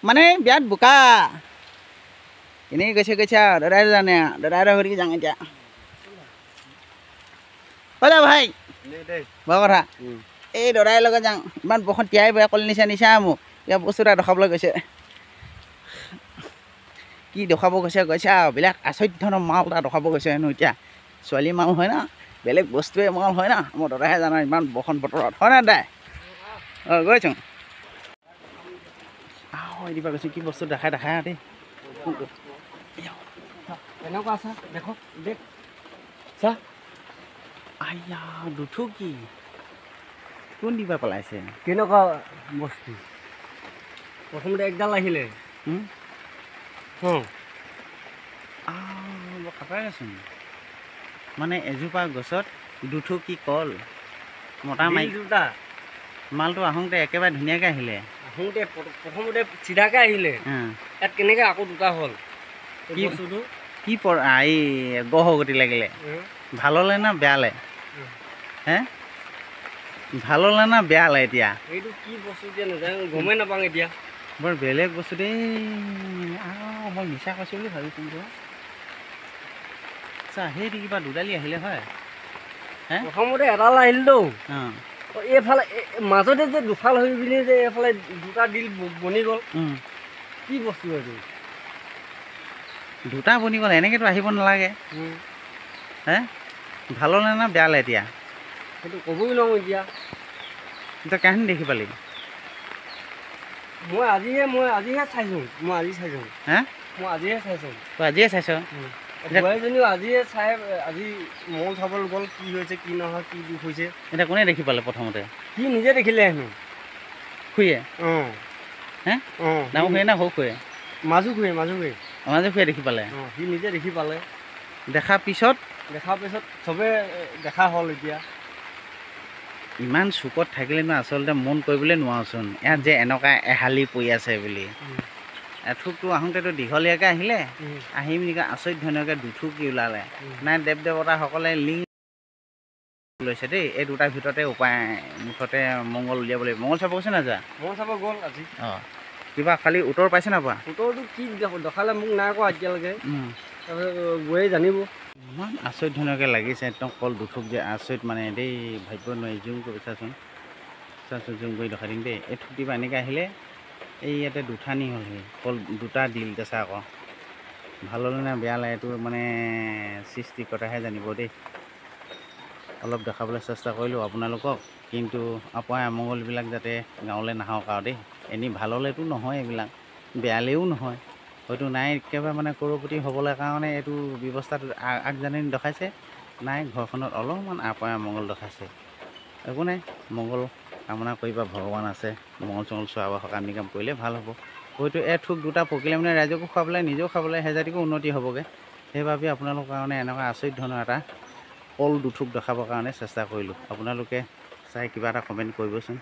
মানে বিয়াত বোকা এনেই গৈছে আৰু দাদাই জানে দাদাই ঘৰলৈকে যাওঁ এতিয়া যা ভাই বৰ কথা এই দাদাই লগত যাওঁ ইমান বৰষুণ তিয়াই বেয়া কলি নিচা মোক ইয়াৰ বস্তু এটা দেখাবলৈ গৈছে কি দেখাব গৈছে আৰু বেলেগ আচৰিত ধৰণৰ মাল এটা দেখাব গৈছে হেনো এতিয়া ছোৱালী মাল হয় না বেলেগ বস্তুৱে মাল হয় না মোৰ দাদাহে জানো ইমান বৰষুণ বতৰত হয় না দাদাই অঁ গৈছোঁ দিবা কৈছোঁ কি বস্তু দেখাই দেই এনেকুৱা আছে দেখো দেখ চা আয়া দুঠু কি কোন দিবা পেলাইছে কেনেকুৱা বস্তু প্ৰথমতে একডাল আহিলে খাটাইচোন মানে এজোপা গছত দুঠু কি কল মতা মাৰি দুটা মালটো আহোঁতে একেবাৰে ধুনীয়াকৈ আহিলে আহোঁতে প্ৰথমতে চিধাকৈ আহিলে ইয়াত কেনেকৈ আকৌ দুটা হ'ল কি বস্তুটো কি এই গহগতি লাগিলে ভাল হ'লে না বেয়ালে হে ভাল হ'লে না বেয়ালে এতিয়া এইটো কি বস্তু এতিয়া নাজানো গমেই নাপাওঁ এতিয়া বৰ বেলেগ বস্তু দেই মই মিছা কৈছোঁ বুলি ভাবিছোঁ আচ্ছা সেইটো কিবা দুডালি আহিলে হয় হে প্ৰথমতে এডাল আহিলতো এইফালে মাজতে যে দুফাল হৈ পিনি যে এইফালে দুটা দিল বনি গ'ল কি বস্তু এইটো দুটা বনি গ'ল এনেকৈতো আহিব নালাগে হে ভাল হ'লে না বেয়ালে এতিয়া সেইটো ক'বই নোৱাৰোঁ এতিয়া তই কাহিনী দেখি পালি মই আজিহে চাইছোঁ হে মই আজিহে চাইছোঁ তই আজিয়ে চাইছ বোৱাৰীজনীও আজিহে চাই আজি মল চাবলৈ গ'ল কি হৈছে কি নহয় কি দুখ হৈছে এতিয়া কোনে দেখি পালে প্ৰথমতে সি নিজে দেখিলে হেনো খুৰীয়ে হে ডাঙৰ খুৰীয়ে না সৰু খুৰীয়ে মাজু খুৰীয়ে দেখি পালে সি নিজে দেখি পালে দেখাৰ পিছত চবে দেখা হ'ল এতিয়া ইমান চুকত থাকিলেনো আচলতে মন কৰিবলৈ নোৱাৰোচোন ইয়াত যে এনেকুৱা এহালি পৰি আছে বুলি এথুকটো আহোঁতেতো দীঘলীয়াকৈ আহিলে আহি মেলিকে আচৰিত ধুনীয়াকৈ দুঠুকি ওলালে নাই দেৱ দেৱতাসকলে লিং লৈছে দেই এই দুটাৰ ভিতৰতে উপায় মুঠতে মংগল উলিয়াব লাগিব মংগল চাব গৈছে নাযোৱা মংগল চাব গ'ল আজি অঁ কিবা খালি উত্তৰ পাইছে নাপোৱা উত্তৰটো কি দেখালে মোক নাই কোৱা এতিয়ালৈকে তাৰপিছত গৈয়ে জানিব ইমান আচৰিত ধুনীয়াকৈ লাগিছে একদম কল দুঠুক যে আচৰিত মানে দেই ভাবিব নোৱাৰি জুম কৰি চাচোন জুম কৰি দেখাই দিম দেই এই থুটিবা এনেকৈ আহিলে এই ইয়াতে দুঠানি হ'লহি কল দুটা দিল দেচা আকৌ ভাল হ'লে নে বেয়া লাগে এইটো মানে সৃষ্টিকৰ্তাহে জানিব দেই অলপ দেখাবলৈ চেষ্টা কৰিলোঁ আপোনালোকক কিন্তু আপোনাৰ অমংগলবিলাক যাতে গাঁৱলৈ নাহক আৰু দেই এনেই ভাল হ'লেতো নহয় এইবিলাক বেয়ালেও নহয় হয়তো নাই একেবাৰে মানে কৰপতি হ'বলৈ কাৰণে এইটো ব্যৱস্থাটো আগজাননী দেখাইছে নাই ঘৰখনত অলপমান আপোনাৰ মংগল দেখাইছে একো নাই মংগল কামনা কৰিবা ভগৱান আছে মংগল চংগল চোৱাব সকাম নিকাম কৰিলে ভাল হ'ব হয়তো থোক দুটা পকিলে মানে ৰাইজকো খুৱাবলৈ নিজেও খাবলৈ হেজাতিকো উন্নতি হ'বগৈ সেইবাবে আপোনালোকৰ কাৰণে এনেকুৱা আচৰিত ধৰণৰ এটা কল দুঠুক দেখাবৰ কাৰণে চেষ্টা কৰিলোঁ আপোনালোকে চাই কিবা এটা কমেণ্ট কৰিবচোন